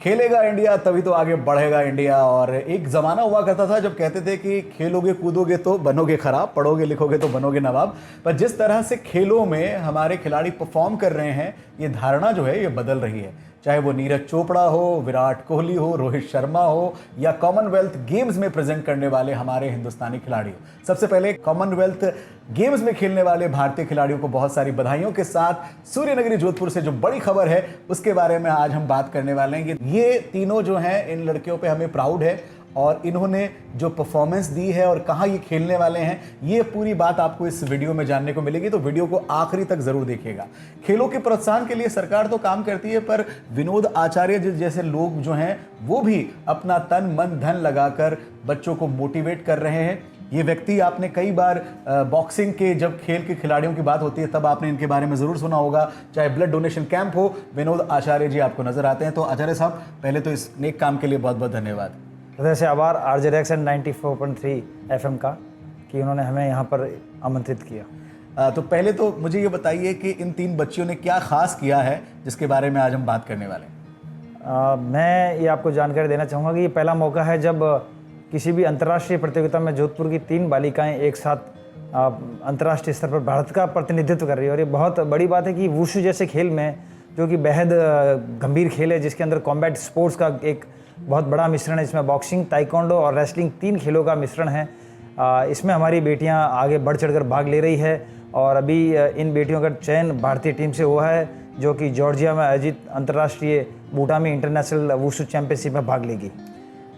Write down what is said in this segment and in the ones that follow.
खेलेगा इंडिया तभी तो आगे बढ़ेगा इंडिया। और एक ज़माना हुआ करता था जब कहते थे कि खेलोगे कूदोगे तो बनोगे खराब, पढ़ोगे लिखोगे तो बनोगे नवाब। पर जिस तरह से खेलों में हमारे खिलाड़ी परफॉर्म कर रहे हैं, ये धारणा जो है ये बदल रही है। चाहे वो नीरज चोपड़ा हो, विराट कोहली हो, रोहित शर्मा हो या कॉमनवेल्थ गेम्स में प्रेजेंट करने वाले हमारे हिंदुस्तानी खिलाड़ी हो। सबसे पहले कॉमनवेल्थ गेम्स में खेलने वाले भारतीय खिलाड़ियों को बहुत सारी बधाइयों के साथ सूर्यनगरी जोधपुर से जो बड़ी खबर है उसके बारे में आज हम बात करने वाले हैं। ये तीनों जो हैं, इन लड़कियों पे हमें प्राउड है और इन्होंने जो परफॉर्मेंस दी है और कहाँ ये खेलने वाले हैं, ये पूरी बात आपको इस वीडियो में जानने को मिलेगी। तो वीडियो को आखिरी तक जरूर देखिएगा। खेलों के प्रोत्साहन के लिए सरकार तो काम करती है, पर विनोद आचार्य जैसे लोग जो हैं वो भी अपना तन मन धन लगाकर बच्चों को मोटिवेट कर रहे हैं। ये व्यक्ति आपने कई बार बॉक्सिंग के जब खेल के खिलाड़ियों की बात होती है तब आपने इनके बारे में ज़रूर सुना होगा। चाहे ब्लड डोनेशन कैंप हो, विनोद आचार्य जी आपको नजर आते हैं। तो आचार्य साहब, पहले तो इस नेक काम के लिए बहुत बहुत धन्यवाद। हृदय से आभार RJ-Rex 94.3 FM का कि उन्होंने हमें यहाँ पर आमंत्रित किया। तो पहले तो मुझे ये बताइए कि इन तीन बच्चियों ने क्या खास किया है जिसके बारे में आज हम बात करने वाले हैं। मैं ये आपको जानकारी देना चाहूँगा कि ये पहला मौका है जब किसी भी अंतर्राष्ट्रीय प्रतियोगिता में जोधपुर की 3 बालिकाएं एक साथ अंतर्राष्ट्रीय स्तर पर भारत का प्रतिनिधित्व कर रही है। और ये बहुत बड़ी बात है कि वुशु जैसे खेल में, जो कि बेहद गंभीर खेल है, जिसके अंदर कॉम्बैट स्पोर्ट्स का एक बहुत बड़ा मिश्रण है, इसमें बॉक्सिंग, ताइक्वांडो और रेसलिंग 3 खेलों का मिश्रण है। इसमें हमारी बेटियां आगे बढ़ चढ़कर भाग ले रही है और अभी इन बेटियों का चयन भारतीय टीम से हुआ है जो कि जॉर्जिया में आयोजित अंतर्राष्ट्रीय बूटामी इंटरनेशनल वुशु चैंपियनशिप में भाग लेगी।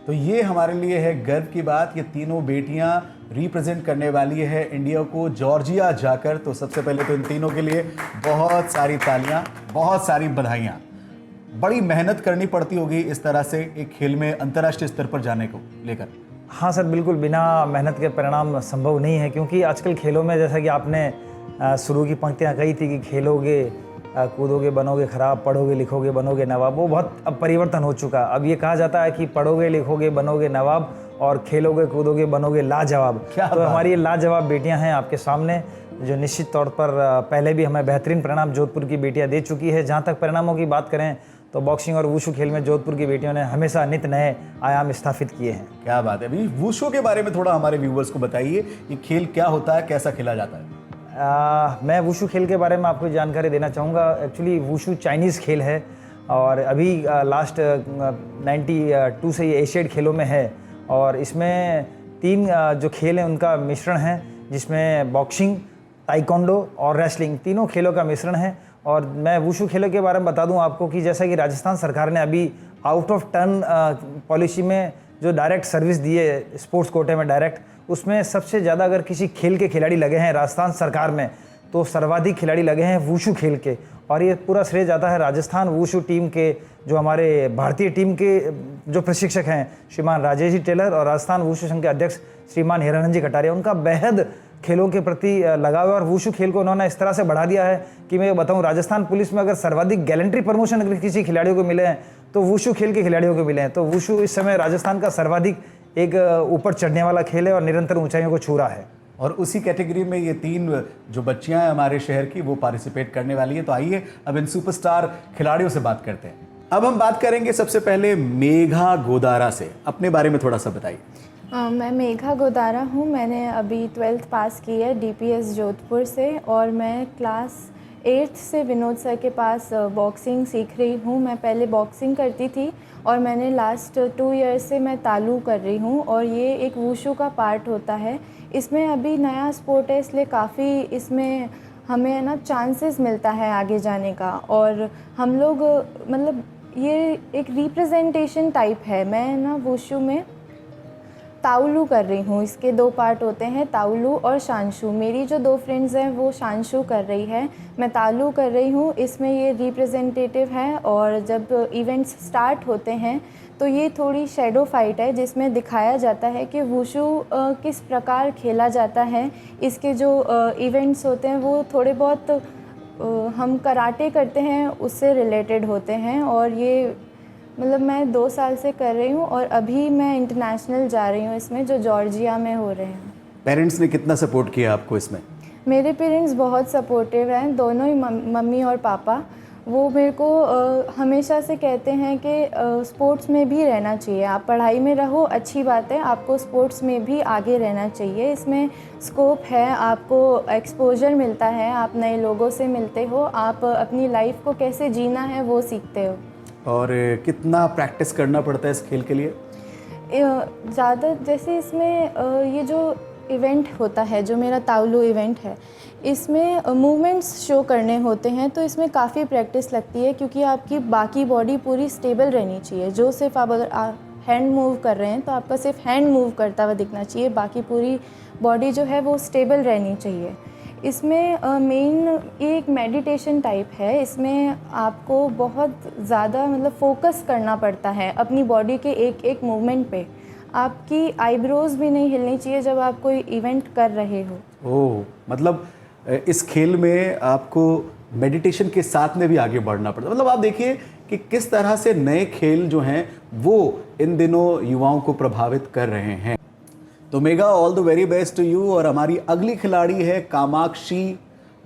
तो ये हमारे लिए है गर्व की बात। ये तीनों बेटियां रिप्रेजेंट करने वाली है इंडिया को जॉर्जिया जाकर। तो सबसे पहले तो इन तीनों के लिए बहुत सारी तालियां, बहुत सारी बधाइयां। बड़ी मेहनत करनी पड़ती होगी इस तरह से एक खेल में अंतर्राष्ट्रीय स्तर पर जाने को लेकर। हाँ सर, बिल्कुल बिना मेहनत के परिणाम संभव नहीं है, क्योंकि आजकल खेलों में, जैसा कि आपने शुरू की पंक्तियाँ कही थी कि खेलोगे कूदोगे बनोगे खराब, पढ़ोगे लिखोगे बनोगे नवाब, वो बहुत अब परिवर्तन हो चुका। अब ये कहा जाता है कि पढ़ोगे लिखोगे बनोगे नवाब और खेलोगे कूदोगे बनोगे लाजवाब। तो हमारी ये लाजवाब बेटियां हैं आपके सामने, जो निश्चित तौर पर पहले भी हमें बेहतरीन परिणाम जोधपुर की बेटियां दे चुकी है। जहाँ तक परिणामों की बात करें तो बॉक्सिंग और वुशु खेल में जोधपुर की बेटियों ने हमेशा नित नए आयाम स्थापित किए हैं। क्या बात है। अभी वुशु के बारे में थोड़ा हमारे व्यूवर्स को बताइए, ये खेल क्या होता है, कैसा खेला जाता है। मैं वुशु खेल के बारे में आपको जानकारी देना चाहूँगा। एक्चुअली वुशु चाइनीज़ खेल है और अभी लास्ट 92 से ये एशियाड खेलों में है। और इसमें 3 जो खेल हैं उनका मिश्रण है, जिसमें बॉक्सिंग, ताइक्वांडो और रेसलिंग तीनों खेलों का मिश्रण है। और मैं वुशु खेलों के बारे में बता दूं आपको कि जैसा कि राजस्थान सरकार ने अभी आउट ऑफ टर्न पॉलिसी में जो डायरेक्ट सर्विस दी है स्पोर्ट्स कोटे में डायरेक्ट, उसमें सबसे ज़्यादा अगर किसी खेल के खिलाड़ी लगे हैं राजस्थान सरकार में तो सर्वाधिक खिलाड़ी लगे हैं वुशु खेल के। और ये पूरा श्रेय जाता है राजस्थान वुशु टीम के, जो हमारे भारतीय टीम के जो प्रशिक्षक हैं श्रीमान राजेश जी टेलर और राजस्थान वुशु संघ के अध्यक्ष श्रीमान हिरानंद जी कटारिया। उनका बेहद खेलों के प्रति लगाव है और वुशु खेल को उन्होंने इस तरह से बढ़ा दिया है कि मैं बताऊं, राजस्थान पुलिस में अगर सर्वाधिक गैलेंट्री प्रमोशन अगर किसी खिलाड़ियों को मिले हैं तो वुशु खेल के खिलाड़ियों को मिले हैं। तो वुशु इस समय राजस्थान का सर्वाधिक एक ऊपर चढ़ने वाला खेल है और निरंतर ऊंचाइयों को छू रहा है। और उसी कैटेगरी में ये 3 जो बच्चियां हैं हमारे शहर की, वो पार्टिसिपेट करने वाली है। तो आइए अब इन सुपरस्टार खिलाड़ियों से बात करते हैं। अब हम बात करेंगे सबसे पहले मेघा गोदारा से। अपने बारे में थोड़ा सा बताइए। मैं मेघा गोदारा हूँ। मैंने अभी 12th पास की है DPS जोधपुर से और मैं क्लास 8th से विनोद सर के पास बॉक्सिंग सीख रही हूँ। मैं पहले बॉक्सिंग करती थी और मैंने लास्ट 2 ईयर्स से मैं तालू कर रही हूँ और ये एक वुशु का पार्ट होता है। इसमें अभी नया स्पोर्ट है, इसलिए काफ़ी इसमें हमें ना चांसेस मिलता है आगे जाने का। और हम लोग मतलब ये एक रिप्रेजेंटेशन टाइप है। मैं ना वुशु में ताउलू कर रही हूँ। इसके 2 पार्ट होते हैं, ताउलू और शांशु। मेरी जो 2 फ्रेंड्स हैं वो शांशु कर रही है, मैं तालू कर रही हूँ। इसमें ये रिप्रेजेंटेटिव है और जब इवेंट्स स्टार्ट होते हैं तो ये थोड़ी शैडो फाइट है जिसमें दिखाया जाता है कि वुशु किस प्रकार खेला जाता है। इसके जो इवेंट्स होते हैं वो थोड़े बहुत हम कराटे करते हैं उससे रिलेटेड होते हैं। और ये मतलब मैं 2 साल से कर रही हूँ और अभी मैं इंटरनेशनल जा रही हूँ इसमें, जो जॉर्जिया में हो रहे हैं। पेरेंट्स ने कितना सपोर्ट किया आपको इसमें? मेरे पेरेंट्स बहुत सपोर्टिव हैं, दोनों ही मम्मी और पापा। वो मेरे को हमेशा से कहते हैं कि स्पोर्ट्स में भी रहना चाहिए। आप पढ़ाई में रहो, अच्छी बात है, आपको स्पोर्ट्स में भी आगे रहना चाहिए। इसमें स्कोप है, आपको एक्सपोजर मिलता है, आप नए लोगों से मिलते हो, आप अपनी लाइफ को कैसे जीना है वो सीखते हो। और कितना प्रैक्टिस करना पड़ता है इस खेल के लिए? ज़्यादा जैसे इसमें ये जो इवेंट होता है, जो मेरा तावलू इवेंट है, इसमें मूवमेंट्स शो करने होते हैं, तो इसमें काफ़ी प्रैक्टिस लगती है, क्योंकि आपकी बाकी बॉडी पूरी स्टेबल रहनी चाहिए। जो सिर्फ आप अगर हैंड मूव कर रहे हैं तो आपका सिर्फ हैंड मूव करता हुआ दिखना चाहिए, बाकी पूरी बॉडी जो है वो स्टेबल रहनी चाहिए। इसमें मेन ये एक मेडिटेशन टाइप है। इसमें आपको बहुत ज़्यादा मतलब फोकस करना पड़ता है अपनी बॉडी के एक एक मूवमेंट पे। आपकी आईब्रोज़ भी नहीं हिलनी चाहिए जब आप कोई इवेंट कर रहे हो। ओह, मतलब इस खेल में आपको मेडिटेशन के साथ में भी आगे बढ़ना पड़ता है। मतलब आप देखिए कि किस तरह से नए खेल जो हैं वो इन दिनों युवाओं को प्रभावित कर रहे हैं। तो मेगा, all the very best to you. और हमारी अगली खिलाड़ी है कामाक्षी,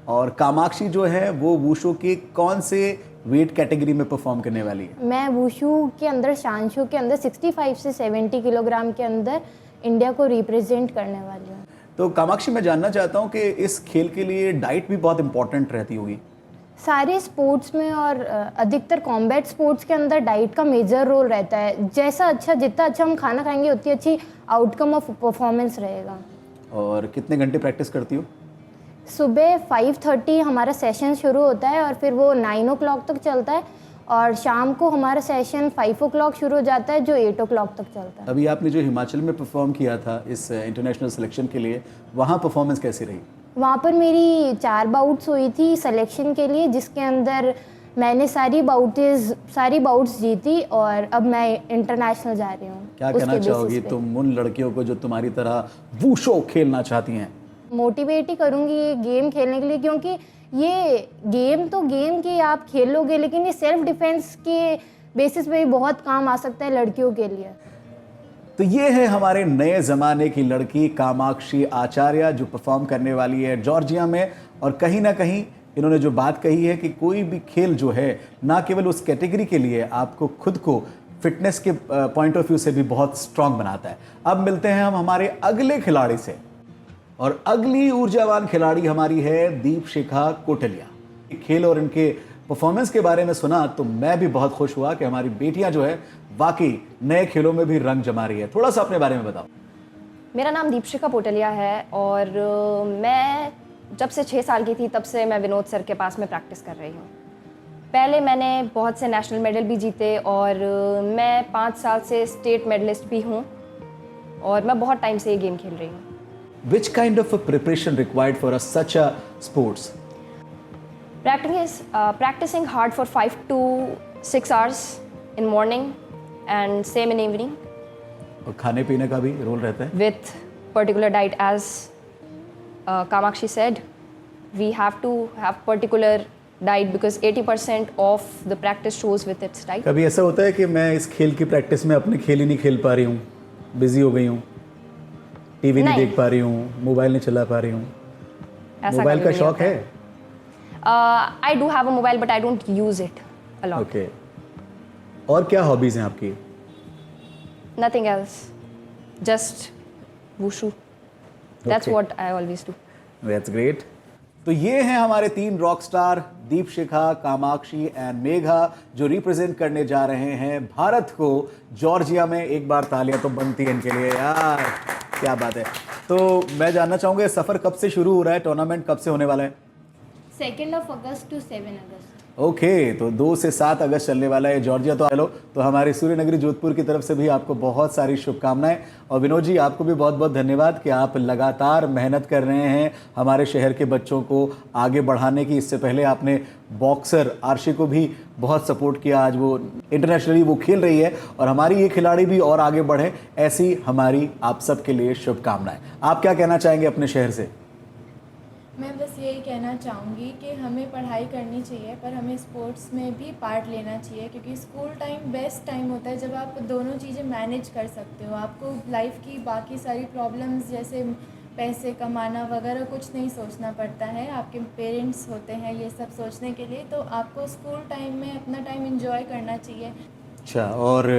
और कामाक्षी जो है वो वुशु के कौन से वेट कैटेगरी में परफॉर्म करने वाली है? मैं वुशु के अंदर, शानशु के अंदर 65 से 70 किलोग्राम के अंदर इंडिया को रिप्रेजेंट करने वाली हूँ। तो कामाक्षी, मैं जानना चाहता हूँ कि इस खेल के लिए डाइट भी बहुत इंपॉर्टेंट रहती होगी। सारे स्पोर्ट्स में और अधिकतर कॉम्बैट स्पोर्ट्स के अंदर डाइट का मेजर रोल रहता है। जितना अच्छा हम खाना खाएंगे उतनी अच्छी आउटकम ऑफ परफॉर्मेंस रहेगा। और कितने घंटे प्रैक्टिस करती हो? सुबह 5:30 हमारा सेशन शुरू होता है और फिर वो 9 o'clock तक चलता है, और शाम को हमारा सेशन 5 o'clock शुरू हो जाता है जो 8 o'clock तक चलता है। अभी आपने जो हिमाचल में परफॉर्म किया था इस इंटरनेशनल सिलेक्शन के लिए, वहाँ परफॉर्मेंस कैसी रही? वहाँ पर मेरी 4 बाउट्स हुई थी सिलेक्शन के लिए, जिसके अंदर मैंने सारी बाउट्स जीती, और अब मैं इंटरनेशनल जा रही हूँ। क्या कहना चाहोगी तुम उन लड़कियों को जो तुम्हारी तरह वुशु खेलना चाहती हैं? मोटिवेट ही करूँगी ये गेम खेलने के लिए, क्योंकि ये गेम की आप खेलोगे, लेकिन ये सेल्फ डिफेंस के बेसिस पे भी बहुत काम आ सकता है लड़कियों के लिए। तो ये है हमारे नए ज़माने की लड़की कामाक्षी आचार्य, जो परफॉर्म करने वाली है जॉर्जिया में। और कहीं ना कहीं इन्होंने जो बात कही है कि कोई भी खेल जो है ना केवल उस कैटेगरी के लिए आपको खुद को फिटनेस के पॉइंट ऑफ व्यू से भी बहुत स्ट्रांग बनाता है। अब मिलते हैं हम हमारे अगले खिलाड़ी से, और अगली ऊर्जावान खिलाड़ी हमारी है दीपशिखा कोटलिया। खेल और इनके परफॉर्मेंस के बारे में सुना तो मैं भी बहुत खुश हुआ कि हमारी बेटियां जो है वाकई नए खेलों में भी रंग जमा रही है। थोड़ा सा अपने बारे में बताओ। मेरा नाम दीपशिखा पोटलिया है, और मैं जब से 6 साल की थी तब से मैं विनोद सर के पास में प्रैक्टिस कर रही हूँ। पहले मैंने बहुत से नेशनल मेडल भी जीते, और मैं 5 साल से स्टेट मेडलिस्ट भी हूँ, और मैं बहुत टाइम से ये गेम खेल रही हूँ। Which kind of a preparation required for such a sports? Practicing hard for 5 to 6 hours in morning and same in evening. और खाने पीने का भी रोल रहता है? With particular diet, as Kamakshi said, we have to have particular diet because 80% of the practice shows with its diet. कभी ऐसा होता है कि मैं इस खेल की प्रैक्टिस में अपने खेल ही नहीं खेल पा रही हूँ, बिजी हो गई हूँ, टीवी नहीं देख पा रही हूँ, मोबाइल नहीं चला पा रही हूँ? मोबाइल का शौक है? I do have a mobile, but I don't use it a lot. Okay. और क्या हॉबीज हैं आपकी? Nothing else, just wushu. That's Okay. what I always do. That's great. तो ये हैं हमारे 3 rock star, Deepshikha, Kamakshi and Megha, जो रिप्रेजेंट करने जा रहे हैं भारत को जॉर्जिया में। एक बार तालियां तो बनती है इनके लिए यार, क्या बात है। तो मैं जानना चाहूँगा सफ़र कब से शुरू हो रहा है, टूर्नामेंट कब से होने वाला है? 2 अगस्त to 7 अगस्त। ओके, तो 2 से 7 अगस्त चलने वाला है जॉर्जिया। तो हेलो, तो हमारे सूर्य नगरी जोधपुर की तरफ से भी आपको बहुत सारी शुभकामनाएं। और विनोद जी, आपको भी बहुत बहुत धन्यवाद कि आप लगातार मेहनत कर रहे हैं हमारे शहर के बच्चों को आगे बढ़ाने की। इससे पहले आपने बॉक्सर आरशी को भी बहुत सपोर्ट किया, आज वो इंटरनेशनली वो खेल रही है, और हमारी ये खिलाड़ी भी और आगे बढ़े, ऐसी हमारी आप सबके लिए शुभकामनाएं। आप क्या कहना चाहेंगे अपने शहर से? मैं बस यही कहना चाहूँगी कि हमें पढ़ाई करनी चाहिए, पर हमें स्पोर्ट्स में भी पार्ट लेना चाहिए, क्योंकि स्कूल टाइम बेस्ट टाइम होता है जब आप दोनों चीज़ें मैनेज कर सकते हो। आपको लाइफ की बाकी सारी प्रॉब्लम्स जैसे पैसे कमाना वगैरह कुछ नहीं सोचना पड़ता है, आपके पेरेंट्स होते हैं ये सब सोचने के लिए, तो आपको स्कूल टाइम में अपना टाइम एंजॉय करना चाहिए। अच्छा, और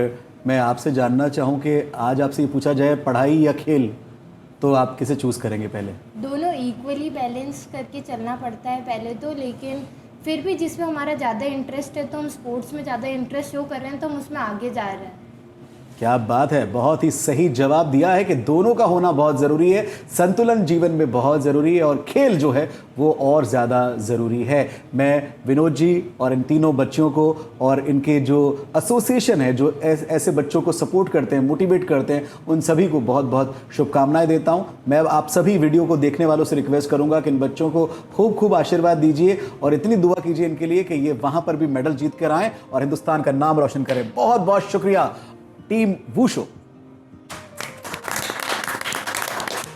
मैं आपसे जानना चाहूँ कि आज आपसे ये पूछा जाए पढ़ाई या खेल, तो आप किसे चूज़ करेंगे पहले? दोनों इक्वली बैलेंस करके चलना पड़ता है पहले तो, लेकिन फिर भी जिसमें हमारा ज़्यादा इंटरेस्ट है तो हम स्पोर्ट्स में ज़्यादा इंटरेस्ट शो कर रहे हैं तो हम उसमें आगे जा रहे हैं। क्या बात है, बहुत ही सही जवाब दिया है कि दोनों का होना बहुत ज़रूरी है, संतुलन जीवन में बहुत ज़रूरी है और खेल जो है वो और ज़्यादा ज़रूरी है। मैं विनोद जी और इन तीनों बच्चों को और इनके जो एसोसिएशन है जो ऐसे बच्चों को सपोर्ट करते हैं, मोटिवेट करते हैं, उन सभी को बहुत बहुत शुभकामनाएं देता हूं। मैं आप सभी वीडियो को देखने वालों से रिक्वेस्ट करूंगा कि इन बच्चों को खूब खूब आशीर्वाद दीजिए और इतनी दुआ कीजिए इनके लिए कि ये वहाँ पर भी मेडल जीत कर आएँ और हिंदुस्तान का नाम रोशन करें। बहुत बहुत शुक्रिया टीम वुशु।